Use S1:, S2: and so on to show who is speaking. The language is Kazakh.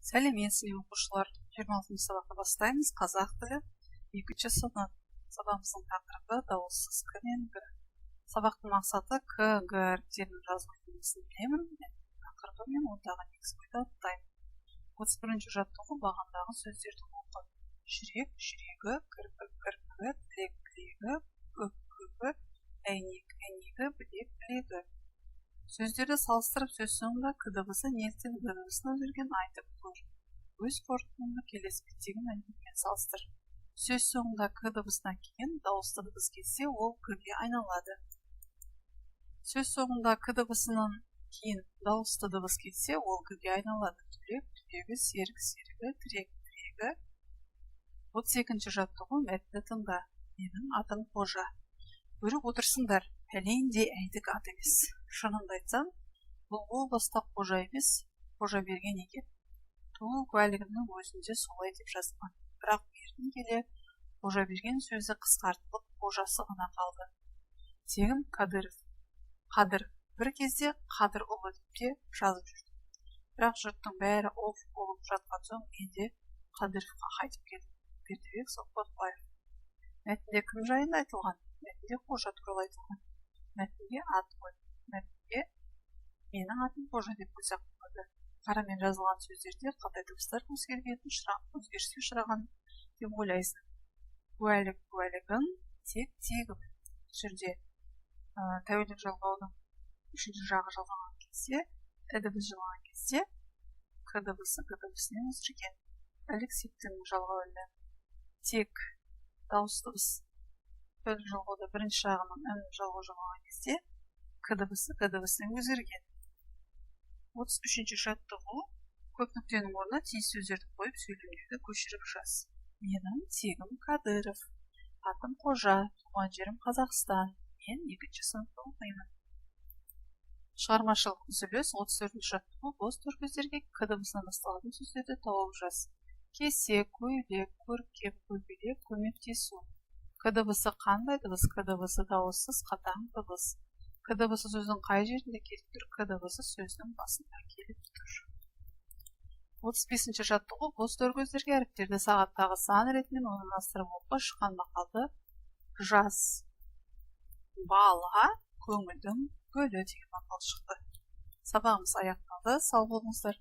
S1: Сәлеметсіздер оқушылар. 26 сабақты бастаймыз. Қазақ тілі 2-ші сынып. Сабағымыздың тақырыбы дауыссыз к мен г. Сабақтың мақсаты к, г әріптерінің жазылу жүйесін білемін. Тақырыбы мен ондағы негізгі атаймын. 31-ші жаттығу бағандағы сөздерді оқы. Жүрек, жүрегі, кірпік, кірпігі, тілек, тілегі, көк, көгі, әйнек, әйнегі, білек, білегі. Сөздерді салыстырып сөз соңында к дыбысы неліктен г дыбысын өзгерген айтып көр. Өз қорытындыңды келесі беттегі мәліметпен салыстыр. Сөз соңында к дыбысынан кейін дауысты дыбыс келсе, ол к-ге айналады. Сөз соңында к дыбысынан кейін дауысты дыбыс келсе, ол к-ге айналады. Түрек, түрегі, серік, серігі, тірек, тірегі. 32-ші жаттығу мәтінді тыңда. Менің атым Қожа. Көріп отырсыңдар, пәлен де әйдік ат емес. Шынымды айтсам, бұл ол бастап қожа емес, қожа берген екен. Туу куәлігімнің өзінде солай деп жазған. Бірақ бертін келе қожа берген сөзі қысқартылып, қожасы ғана қалды. Тегім Қадыров. Қадыр. Бір кезде Қадыр ұлы деп те жазып жүрдім. Бірақ жұрттың бәрі оф болып жатқан соң менде Қадыровқа қайтып келдім. Бердібек Соқпақбаев. Мәтінде кім жайында айтылған? Мәтінде қожа туралы айтылған. Мәтінде ат қой. Мәтінде менің атым Қожа деп қойсақ болады. Қарамен жазылған сөздерде қандай дыбыстар өзгеріске ұшыраған деп ойлайсың. Куәлік, куәлігің, тек, тегім. Жерде тәуелдік жалғаудың үшінші жағы жалғаған кезде, дыбыс жалғаған кезде, к дыбысы г дыбысынан өзгерген. Алексеевтің жалғауында тек дауыс дыбыс тәуелдік жалғауда бірінші жағының м жалғау жалғаған кезде, к дыбысы г дыбысынан өзгерген. 33-ші жаттығу көп нүктенің орнына тиіс сөздерді қойып сөйлемдерді көшіріп жаз. Менің тегім Қадыров, атым Қожа, туған жерім Қазақстан, мен 2-ші сыныпта оқимын. Шығармашылық үзіліс. 34-ші жаттығу бос төркөздерге к дыбысынан басталатын сөздерді тауып жаз. Кесе, көйлек, көркем, көбелек, көмектесу. К дыбысы қандай дыбыс? К дыбысы дауыссыз қатаң дыбыс. К дыбысы сөздің қай жерінде келіп тұр? К дыбысы сөздің басында келіп тұр. 35-ші жаттығу бос төркөздерге әріптерді сағаттағы сан ретімен орналастырып оқы. Шыққан мақалды жаз. Бала көңілдің гүлі деген мақал шықты. Сабағымыз аяқталды. Сау болыңыздар.